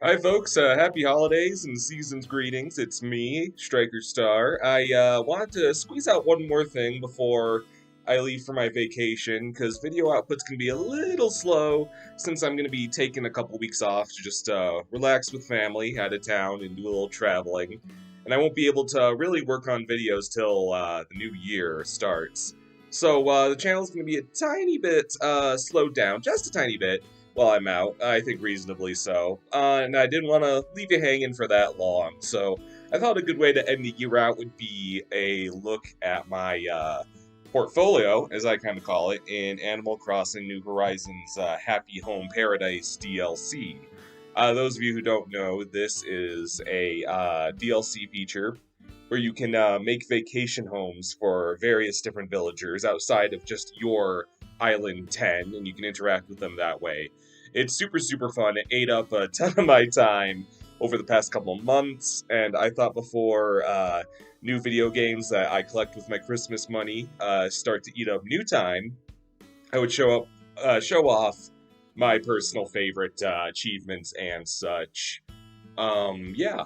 Hi, folks. Happy holidays and season's greetings. It's me, Striker Star. I wanted to squeeze out one more thing before I leave for my vacation, because video outputs can be a little slow since I'm going to be taking a couple weeks off to just relax with family out of town and do a little traveling. And I won't be able to really work on videos till the new year starts. So the channel's going to be a tiny bit slowed down, just a tiny bit while I'm out, I think reasonably so. And I didn't want to leave you hanging for that long, so I thought a good way to end the year out would be a look at my portfolio, as I kind of call it, in Animal Crossing New Horizons Happy Home Paradise DLC. Those of you who don't know, this is a DLC feature where you can make vacation homes for various different villagers outside of just your Island 10, and you can interact with them that way. It's super, super fun. It ate up a ton of my time over the past couple of months, and I thought before new video games that I collect with my Christmas money start to eat up new time, I would show off my personal favorite achievements and such. Yeah.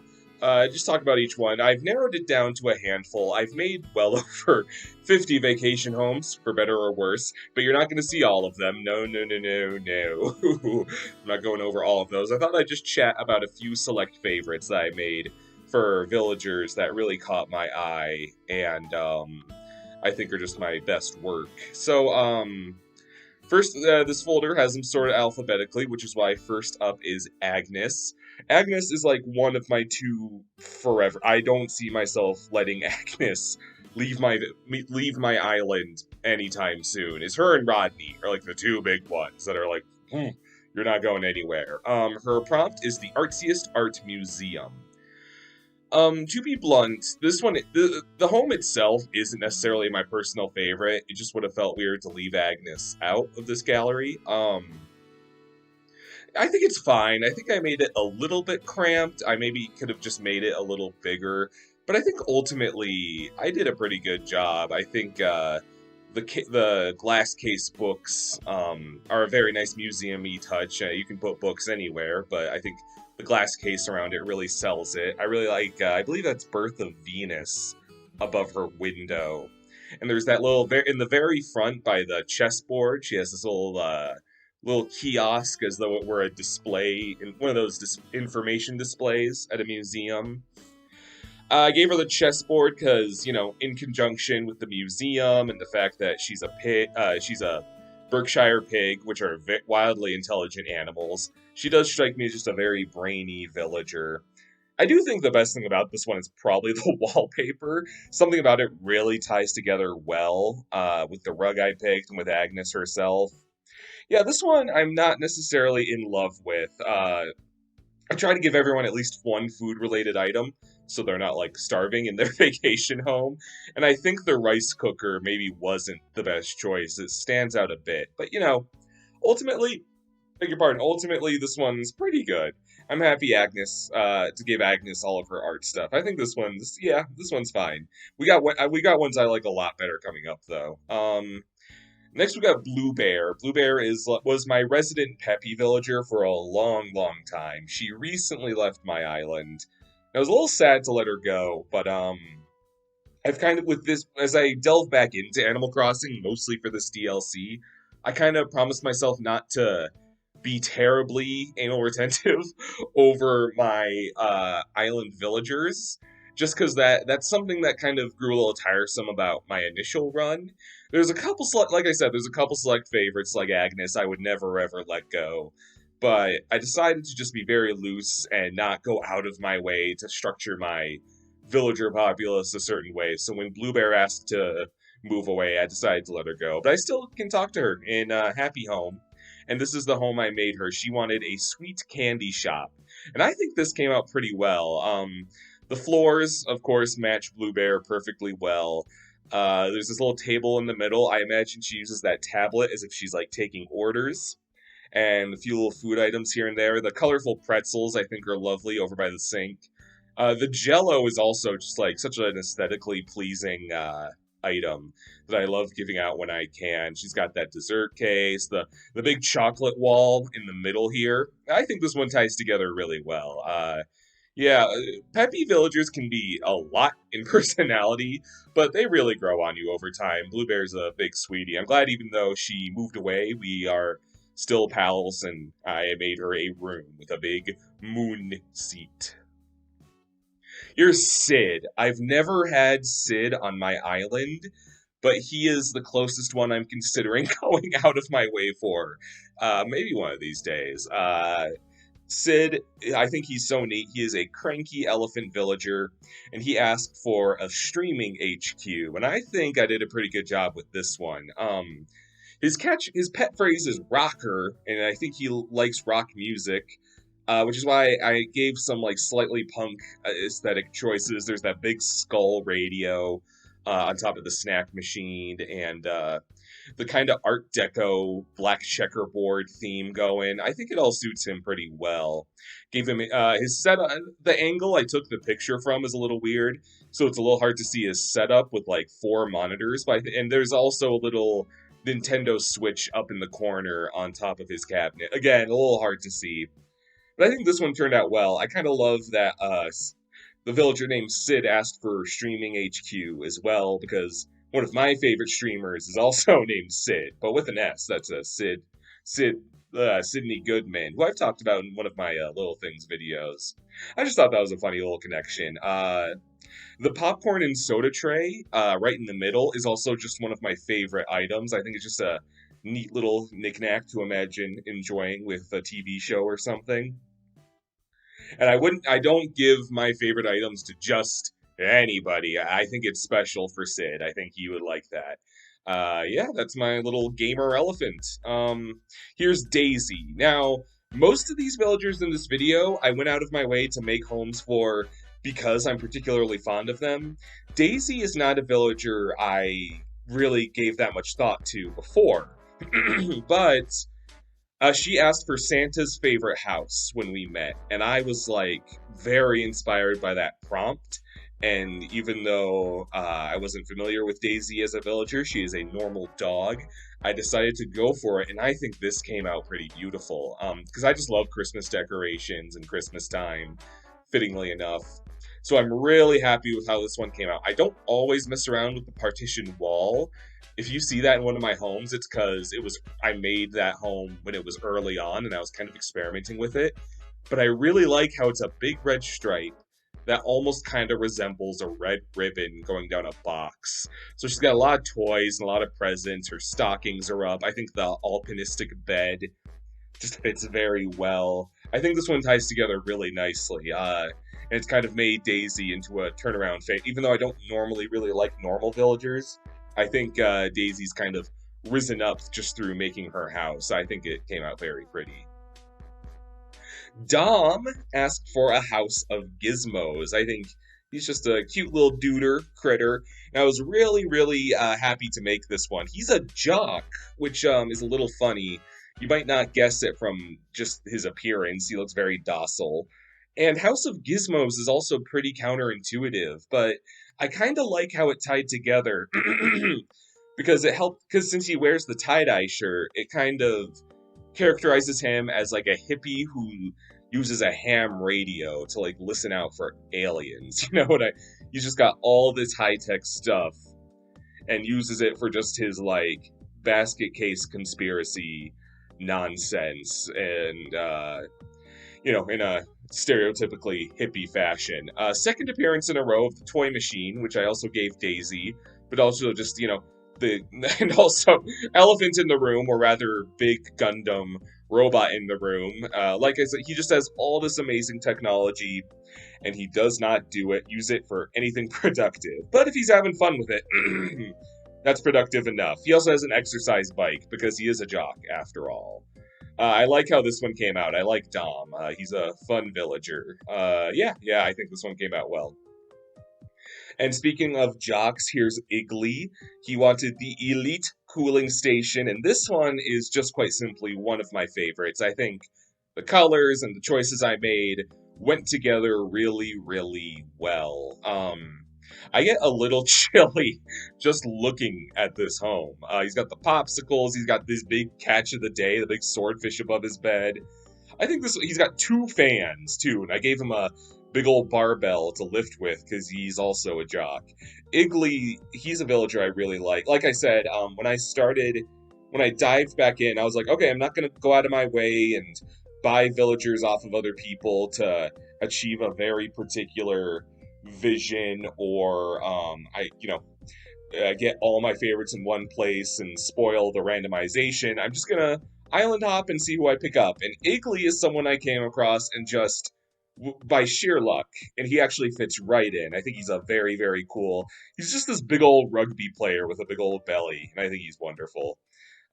Just talk about each one. I've narrowed it down to a handful. I've made well over 50 vacation homes, for better or worse, but you're not going to see all of them. No, no, no, no, no. I'm not going over all of those. I thought I'd just chat about a few select favorites that I made for villagers that really caught my eye, and I think are just my best work. So, first, this folder has them sorted alphabetically, which is why first up is Agnes. Agnes is like one of my two forever. I don't see myself letting Agnes leave my island anytime soon. It's her and Rodney are like the two big ones that are like, you're not going anywhere. Her prompt is the artsiest art museum. To be blunt, this one, the home itself isn't necessarily my personal favorite. It just would have felt weird to leave Agnes out of this gallery. I think it's fine. I think I made it a little bit cramped. I maybe could have just made it a little bigger. But I think ultimately, I did a pretty good job. I think the glass case books are a very nice museum-y touch. You can put books anywhere, but I think the glass case around it really sells it. I really like, I believe that's Birth of Venus above her window. And there's that in the very front by the chessboard, she has this little kiosk as though it were a display, in one of those information displays at a museum. I gave her the chessboard because, in conjunction with the museum and the fact that she's a Berkshire pig, which are wildly intelligent animals, she does strike me as just a very brainy villager. I do think the best thing about this one is probably the wallpaper. Something about it really ties together well with the rug I picked and with Agnes herself. Yeah, this one I'm not necessarily in love with. I try to give everyone at least one food-related item, so they're not, starving in their vacation home. And I think the rice cooker maybe wasn't the best choice. It stands out a bit. But, ultimately, beg your pardon, ultimately this one's pretty good. I'm happy to give Agnes all of her art stuff. I think this one's fine. We got ones I like a lot better coming up, though. Next, we got Bluebear. Bluebear was my resident Peppy villager for a long, long time. She recently left my island. I was a little sad to let her go, but I've kind of, with this, as I delve back into Animal Crossing, mostly for this DLC, I kind of promised myself not to be terribly anal retentive over my island villagers, just because that's something that kind of grew a little tiresome about my initial run. There's a couple, like I said, there's a couple select favorites like Agnes I would never ever let go, but I decided to just be very loose and not go out of my way to structure my villager populace a certain way. So when Bluebear asked to move away, I decided to let her go. But I still can talk to her in Happy Home, and this is the home I made her. She wanted a sweet candy shop, and I think this came out pretty well. The floors, of course, match Bluebear perfectly well. There's this little table in the middle. I imagine she uses that tablet as if she's taking orders. And a few little food items here and there. The colorful pretzels, I think, are lovely over by the sink. The Jell-O is also just such an aesthetically pleasing item that I love giving out when I can. She's got that dessert case, the big chocolate wall in the middle here. I think this one ties together really well. Yeah, peppy villagers can be a lot in personality, but they really grow on you over time. Bluebear's a big sweetie. I'm glad even though she moved away, we are still pals, and I made her a room with a big moon seat. Here's Sid. I've never had Sid on my island, but he is the closest one I'm considering going out of my way for. Maybe one of these days. Sid, I think he's so neat. He is a cranky elephant villager, and he asked for a streaming HQ, and I think I did a pretty good job with this one. His pet phrase is rocker, and I think he likes rock music, which is why I gave some like slightly punk aesthetic choices. There's that big skull radio on top of the snack machine, and the kind of Art Deco black checkerboard theme going. I think it all suits him pretty well. Gave him his setup. The angle I took the picture from is a little weird, so it's a little hard to see his setup with like 4 monitors. And there's also a little Nintendo Switch up in the corner on top of his cabinet. Again, a little hard to see. But I think this one turned out well. I kind of love that the villager named Sid asked for streaming HQ as well, because one of my favorite streamers is also named Sid, but with an S. That's a Sydney Goodman, who I've talked about in one of my Little Things videos. I just thought that was a funny little connection. The popcorn and soda tray, right in the middle, is also just one of my favorite items. I think it's just a neat little knickknack to imagine enjoying with a TV show or something. And I don't give my favorite items to just anybody. I think it's special for Sid. I think he would like that. Yeah, that's my little gamer elephant. Here's Daisy. Now, most of these villagers in this video, I went out of my way to make homes for because I'm particularly fond of them. Daisy is not a villager I really gave that much thought to before. But she asked for Santa's favorite house when we met, and I was like very inspired by that prompt. And even though I wasn't familiar with Daisy as a villager, she is a normal dog, I decided to go for it, and I think this came out pretty beautiful. Because I just love Christmas decorations and Christmas time, fittingly enough. So I'm really happy with how this one came out. I don't always mess around with the partition wall. If you see that in one of my homes, it's because I made that home when it was early on, and I was kind of experimenting with it. But I really like how it's a big red stripe that almost kind of resembles a red ribbon going down a box. So she's got a lot of toys and a lot of presents. Her stockings are up. I think the alpinistic bed just fits very well. I think this one ties together really nicely. And it's kind of made Daisy into a turnaround fate. Even though I don't normally really like normal villagers, I think Daisy's kind of risen up just through making her house. I think it came out very pretty. Dom asked for a house of gizmos. I think he's just a cute little duder critter. And I was really, really happy to make this one. He's a Jacques, which is a little funny. You might not guess it from just his appearance. He looks very docile. And House of Gizmos is also pretty counterintuitive, but I kind of like how it tied together because since he wears the tie-dye shirt, it kind of characterizes him as like a hippie who uses a ham radio to like listen out for aliens. You know what he's just got all this high-tech stuff and uses it for just his like basket case conspiracy nonsense and in a stereotypically hippie fashion. Second appearance in a row of the toy machine, which I also gave Daisy, but also just, and also elephant in the room, or rather big Gundam robot in the room. Like I said, he just has all this amazing technology, and he does not use it for anything productive. But if he's having fun with it, that's productive enough. He also has an exercise bike, because he is a jock, after all. I like how this one came out. I like Dom. He's a fun villager. Yeah, I think this one came out well. And speaking of Jacques, here's Iggly. He wanted the Elite Cooling Station, and this one is just quite simply one of my favorites. I think the colors and the choices I made went together really, really well. I get a little chilly just looking at this home. He's got the popsicles. He's got this big catch of the day, the big swordfish above his bed. I think this he's got two fans too, and I gave him a big old barbell to lift with because he's also a jock. Iggly, he's a villager I really like. Like I said, when I dived back in, I was like, okay, I'm not gonna go out of my way and buy villagers off of other people to achieve a very particular vision or get all my favorites in one place and spoil the randomization. I'm just gonna island hop and see who I pick up. And Iggly is someone I came across and just by sheer luck, and he actually fits right in. I think he's a very, very cool. He's just this big old rugby player with a big old belly, and I think he's wonderful.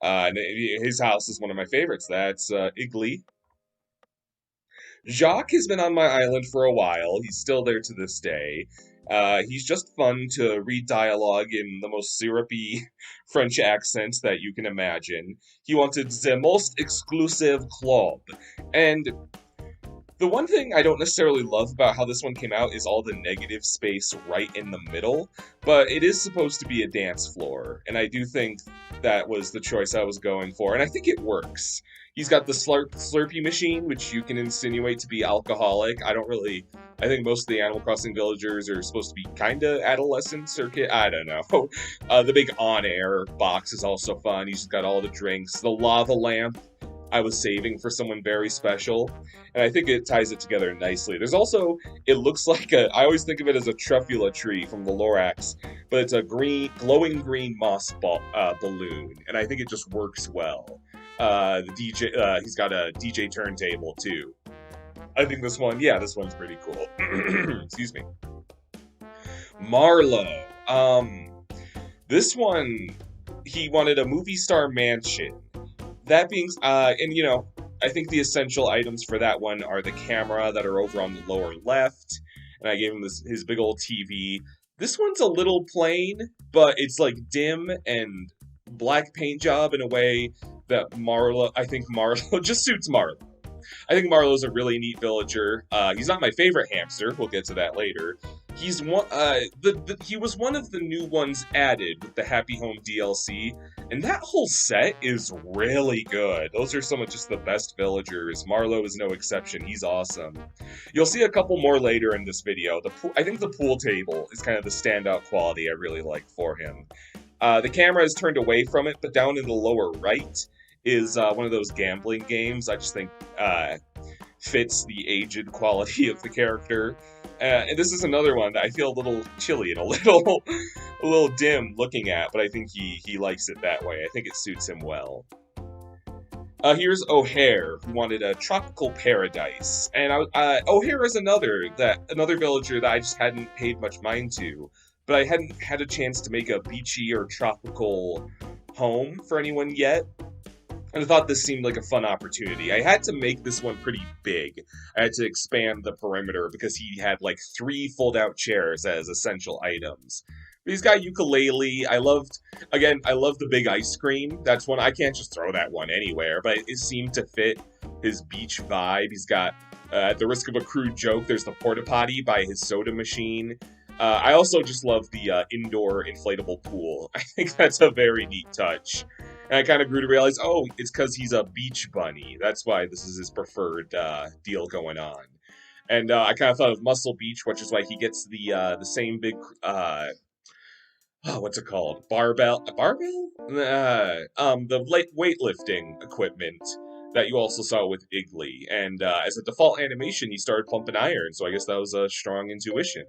And his house is one of my favorites. That's Iggly. Jacques has been on my island for a while. He's still there to this day. He's just fun to read dialogue in the most syrupy French accents that you can imagine. He wanted the most exclusive club. And the one thing I don't necessarily love about how this one came out is all the negative space right in the middle, but it is supposed to be a dance floor, and I do think that was the choice I was going for, and I think it works. He's got the Slurpee machine, which you can insinuate to be alcoholic. I think most of the Animal Crossing villagers are supposed to be kind of adolescents or kid. I don't know. The big on-air box is also fun. He's got all the drinks. The lava lamp I was saving for someone very special, and I think it ties it together nicely. There's also, it looks like I always think of it as a truffula tree from the Lorax, but it's a glowing green moss balloon, and I think it just works well. The DJ, he's got a DJ turntable too. I think this one's pretty cool. Excuse me. Marlo. This one, he wanted a movie star mansion. That being, I think the essential items for that one are the camera that are over on the lower left, and I gave him his big old TV. This one's a little plain, but it's like dim and black paint job in a way that I think Marlo just suits Marlo. I think Marlo's a really neat villager. He's not my favorite hamster. We'll get to that later. He's one. He was one of the new ones added with the Happy Home DLC, and that whole set is really good. Those are some of just the best villagers. Marlo is no exception. He's awesome. You'll see a couple more later in this video. I think the pool table is kind of the standout quality I really like for him. The camera is turned away from it, but down in the lower right is one of those gambling games. I just think fits the aged quality of the character. And this is another one that I feel a little chilly and a little dim looking at, but I think he likes it that way. I think it suits him well. Here's Ohare, who wanted a tropical paradise, and Ohare is another villager that I just hadn't paid much mind to, but I hadn't had a chance to make a beachy or tropical home for anyone yet. And I thought this seemed like a fun opportunity. I had to make this one pretty big. I had to expand the perimeter because he had like 3 fold-out chairs as essential items. But he's got ukulele. I love the big ice cream. That's one, I can't just throw that one anywhere, but it seemed to fit his beach vibe. He's got, at the risk of a crude joke, there's the porta potty by his soda machine. I also just love the indoor inflatable pool. I think that's a very neat touch. And I kind of grew to realize, it's because he's a beach bunny. That's why this is his preferred deal going on. And I kind of thought of Muscle Beach, which is why he gets the same big, what's it called? Barbell? A barbell? The weightlifting equipment that you also saw with Iggly. And as a default animation, he started pumping iron, so I guess that was a strong intuition.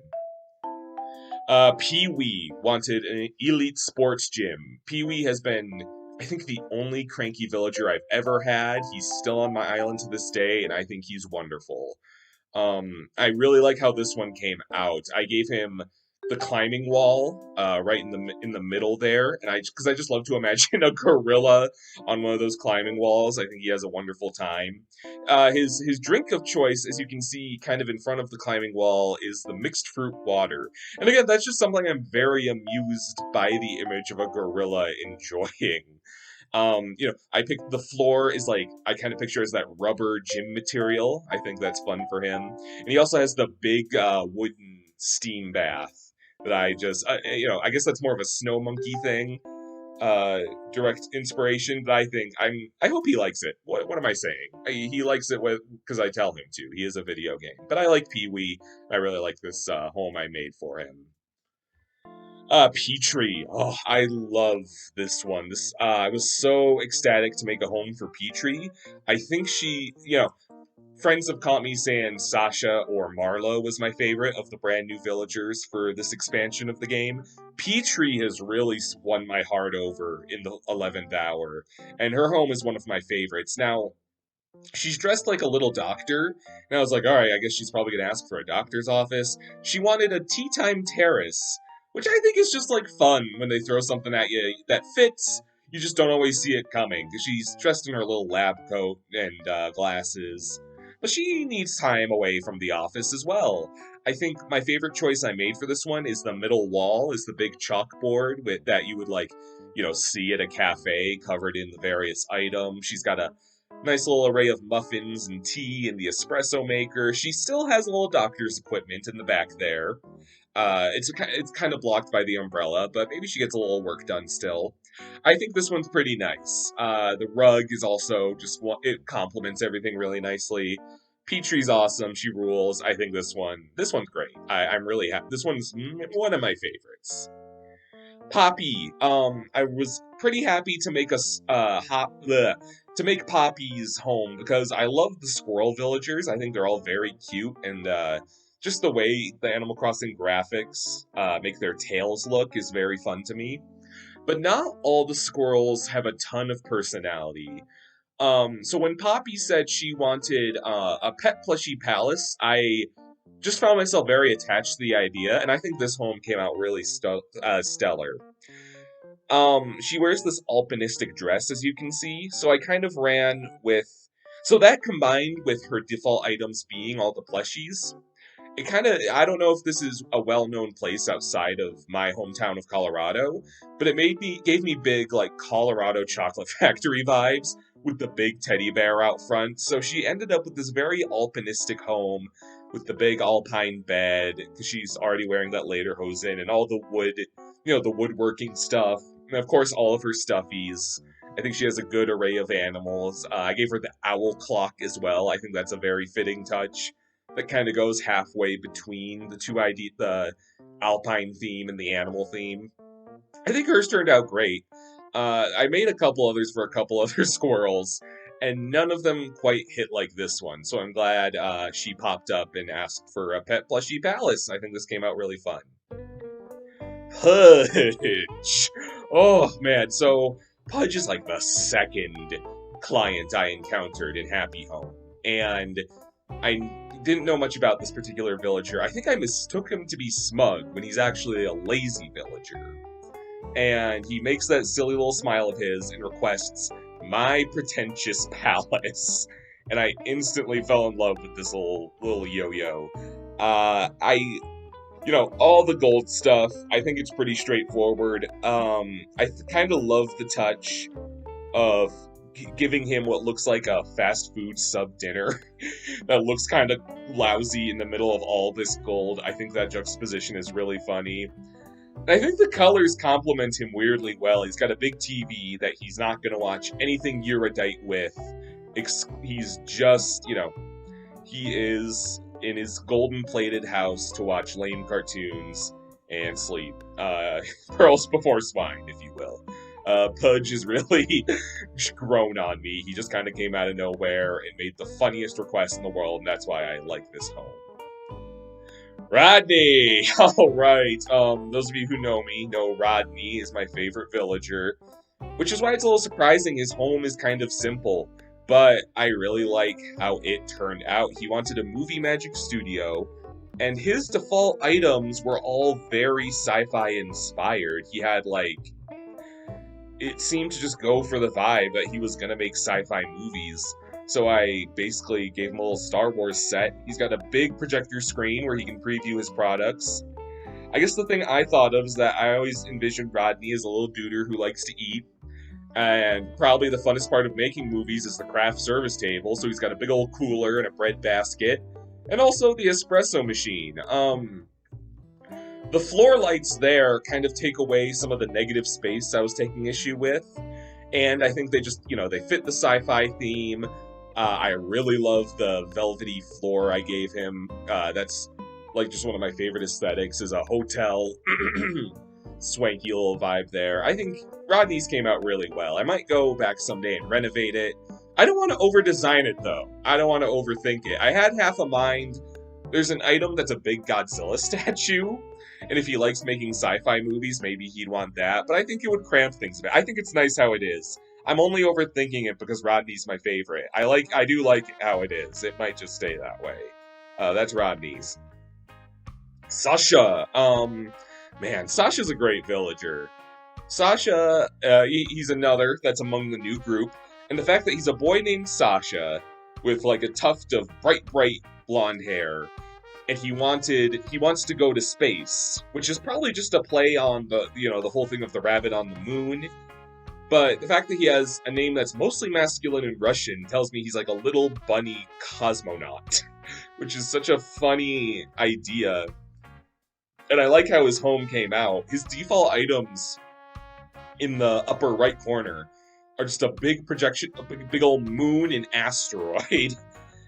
Peewee wanted an elite sports gym. Peewee has been, I think, the only cranky villager I've ever had. He's still on my island to this day, and I think he's wonderful. I really like how this one came out. I gave him the climbing wall right in the middle there, and because I just love to imagine a gorilla on one of those climbing walls. I think he has a wonderful time. His drink of choice, as you can see kind of in front of the climbing wall, is the mixed fruit water. And again, that's just something I'm very amused by the image of a gorilla enjoying. I picked the floor is like, I kind of picture as that rubber gym material. I think that's fun for him. And he also has the big wooden steam bath that I just, I guess that's more of a snow monkey thing, direct inspiration, but I hope he likes it. What am I saying? He likes it because I tell him to. He is a video game. But I like Peewee. I really like this home I made for him. Petey. Oh, I love this one. I was so ecstatic to make a home for Petey. I think friends have caught me saying Sasha or Marlo was my favorite of the brand new villagers for this expansion of the game. Petey has really won my heart over in the 11th hour, and her home is one of my favorites. Now, she's dressed like a little doctor, and I was like, alright, I guess she's probably going to ask for a doctor's office. She wanted a tea time terrace, which I think is just like fun when they throw something at you that fits. You just don't always see it coming, because she's dressed in her little lab coat and glasses. But she needs time away from the office as well. I think my favorite choice I made for this one is the middle wall, is the big chalkboard that you would see at a cafe covered in the various items. She's got a nice little array of muffins and tea and the espresso maker. She still has a little doctor's equipment in the back there. It's kind of blocked by the umbrella, but maybe she gets a little work done still. I think this one's pretty nice. The rug is also it complements everything really nicely. Petey's awesome. She rules. I think this one's great. I'm really happy. This one's one of my favorites. Poppy. I was pretty happy to make to make Poppy's home because I love the squirrel villagers. I think they're all very cute, and just the way the Animal Crossing graphics make their tails look is very fun to me. But not all the squirrels have a ton of personality. So when Poppy said she wanted a pet plushie palace, I just found myself very attached to the idea, and I think this home came out really stellar. She wears this alpinistic dress, as you can see, so I kind of ran with... So that combined with her default items being all the plushies, I don't know if this is a well-known place outside of my hometown of Colorado, but it gave me big, Colorado Chocolate Factory vibes with the big teddy bear out front. So she ended up with this very alpinistic home with the big alpine bed, because she's already wearing that lederhosen and all the wood, the woodworking stuff, and of course all of her stuffies. I think she has a good array of animals. I gave her the owl clock as well. I think that's a very fitting touch. That kind of goes halfway between the alpine theme and the animal theme. I think hers turned out great. I made a couple others for a couple other squirrels, and none of them quite hit like this one, so I'm glad she popped up and asked for a pet plushie palace. I think this came out really fun. Pudge! Oh, man, so Pudge is like the second client I encountered in Happy Home, and I didn't know much about this particular villager. I think I mistook him to be Smug when he's actually a lazy villager. And he makes that silly little smile of his and requests my pretentious palace. And I instantly fell in love with this little yo-yo. All the gold stuff, I think it's pretty straightforward. I kind of love the touch of giving him what looks like a fast food sub dinner that looks kind of lousy in the middle of all this gold. I think that juxtaposition is really funny. And I think the colors complement him weirdly well. He's got a big TV that he's not going to watch anything erudite with. He's just, he is in his golden plated house to watch lame cartoons and sleep. Pearls before swine, if you will. Pudge is really grown on me. He just kind of came out of nowhere and made the funniest request in the world, and that's why I like this home. Rodney! Alright, those of you who know me know Rodney is my favorite villager, which is why it's a little surprising his home is kind of simple, but I really like how it turned out. He wanted a movie magic studio, and his default items were all very sci-fi inspired. He had, it seemed to just go for the vibe that he was gonna make sci-fi movies. So I basically gave him a little Star Wars set. He's got a big projector screen where he can preview his products. I guess the thing I thought of is that I always envisioned Rodney as a little duder who likes to eat. And probably the funnest part of making movies is the craft service table. So he's got a big old cooler and a bread basket. And also the espresso machine. The floor lights there kind of take away some of the negative space I was taking issue with. And I think they just, they fit the sci-fi theme. I really love the velvety floor I gave him. That's like just one of my favorite aesthetics, is a hotel. Swanky little vibe there. I think Rodney's came out really well. I might go back someday and renovate it. I don't want to over-design it, though. I don't want to overthink it. I had half a mind. There's an item that's a big Godzilla statue, and if he likes making sci-fi movies, maybe he'd want that, but I think it would cramp things a bit. I think it's nice how it is. I'm only overthinking it because Rodney's my favorite. I do like how it is. It might just stay that way. That's Rodney's. Sasha. Man, Sasha's a great villager. Sasha, he's another that's among the new group, and the fact that he's a boy named Sasha with like a tuft of bright blonde hair, and he wants to go to space, which is probably just a play on the whole thing of the rabbit on the moon. But the fact that he has a name that's mostly masculine in Russian tells me he's like a little bunny cosmonaut, which is such a funny idea. And I like how his home came out. His default items in the upper right corner are just a big projection, a big old moon and asteroid.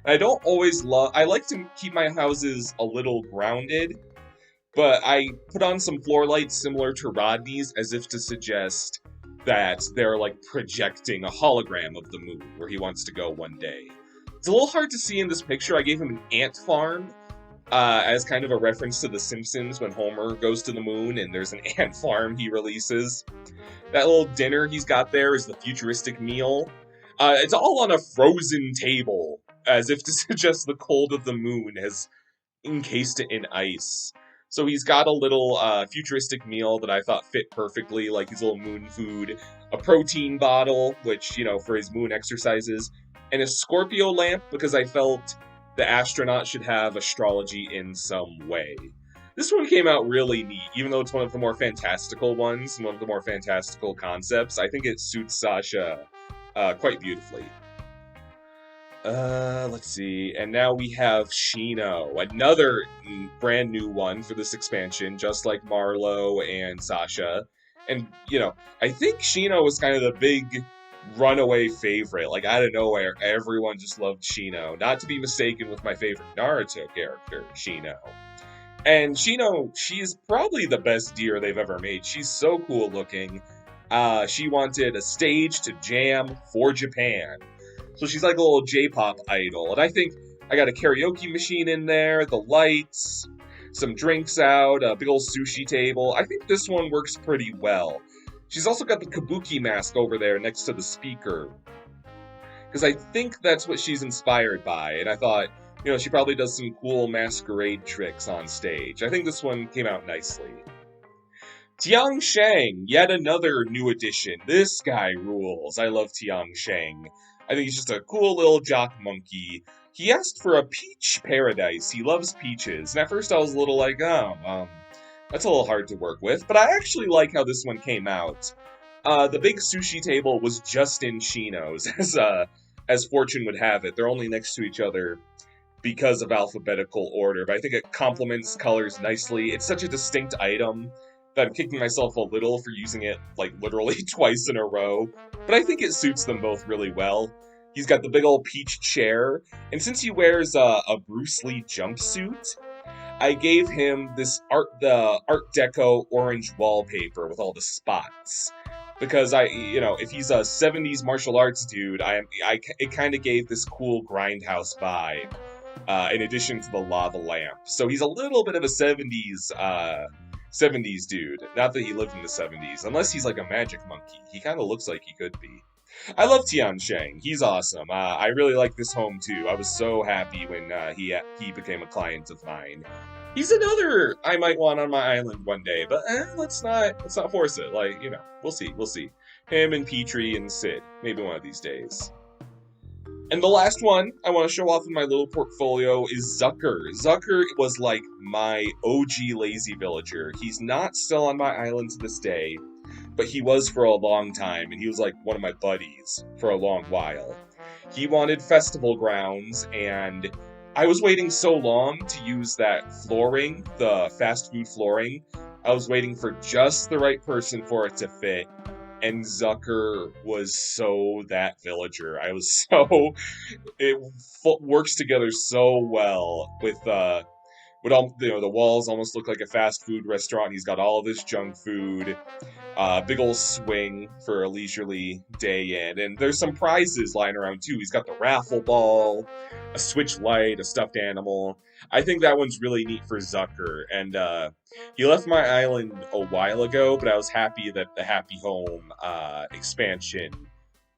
And I don't always I like to keep my houses a little grounded, but I put on some floor lights similar to Rodney's as if to suggest that they're like projecting a hologram of the moon where he wants to go one day. It's a little hard to see in this picture. I gave him an ant farm as kind of a reference to The Simpsons when Homer goes to the moon and there's an ant farm he releases. That little dinner he's got there is the futuristic meal. It's all on a frozen table, as if to suggest the cold of the moon has encased it in ice. So he's got a little futuristic meal that I thought fit perfectly, like his little moon food, a protein bottle, which, for his moon exercises, and a Scorpio lamp, because I felt the astronaut should have astrology in some way. This one came out really neat, even though it's one of the more fantastical ones, and one of the more fantastical concepts. I think it suits Sasha quite beautifully. Let's see, and now we have Shino, another brand new one for this expansion, just like Marlo and Sasha. And, I think Shino was kind of the big runaway favorite. Like, out of nowhere, everyone just loved Shino. Not to be mistaken with my favorite Naruto character, Shino. And Shino, she is probably the best deer they've ever made. She's so cool looking. She wanted a stage to jam for Japan. So she's like a little J-pop idol. And I think I got a karaoke machine in there, the lights, some drinks out, a big old sushi table. I think this one works pretty well. She's also got the kabuki mask over there next to the speaker, because I think that's what she's inspired by. And I thought, she probably does some cool masquerade tricks on stage. I think this one came out nicely. Tian Shang, yet another new addition. This guy rules. I love Tian Shang. I think he's just a cool little jock monkey. He asked for a peach paradise. He loves peaches. And at first I was a little like, that's a little hard to work with. But I actually like how this one came out. The big sushi table was just in Shino's, as fortune would have it. They're only next to each other because of alphabetical order. But I think it complements colors nicely. It's such a distinct item that I'm kicking myself a little for using it, like, literally twice in a row. But I think it suits them both really well. He's got the big old peach chair, and since he wears a Bruce Lee jumpsuit, I gave him the Art Deco orange wallpaper with all the spots. Because if he's a 70s martial arts dude, it kind of gave this cool grindhouse vibe, in addition to the lava lamp. So he's a little bit of a 70s dude. Not that he lived in the 70s, unless he's like a magic monkey. He kind of looks like he could be. I love Tian Shang. He's awesome. I really like this home too. I was so happy when he became a client of mine. He's another I might want on my island one day, but let's not force it. Like, we'll see. Him and Petey and Sid, maybe one of these days. And the last one I want to show off in my little portfolio is Zucker. Zucker was like my OG lazy villager. He's not still on my island to this day, but he was for a long time, and he was like one of my buddies for a long while. He wanted festival grounds, and I was waiting so long to use that flooring, the fast food flooring. I was waiting for just the right person for it to fit. And Zucker was so that villager. I was so it works together so well with all the walls almost look like a fast food restaurant. He's got all this junk food, big old swing for a leisurely day in, and there's some prizes lying around too. He's got the raffle ball, a switch light, a stuffed animal. I think that one's really neat for Zucker, and he left my island a while ago, but I was happy that the Happy Home expansion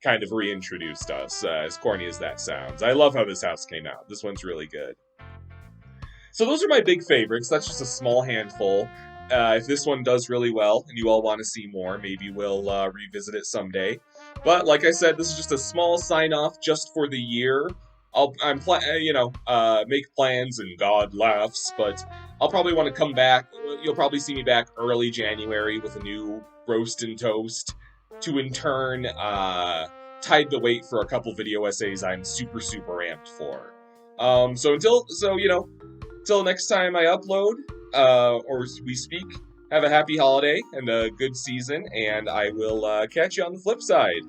kind of reintroduced us, as corny as that sounds. I love how this house came out. This one's really good. So those are my big favorites. That's just a small handful. If this one does really well and you all want to see more, maybe we'll revisit it someday. But like I said, this is just a small sign off just for the year. Make plans and God laughs, but I'll probably want to come back. You'll probably see me back early January with a new roast and toast to in turn tide the wait for a couple video essays I'm super amped for. Until next time I upload, or we speak, have a happy holiday and a good season, and I will catch you on the flip side.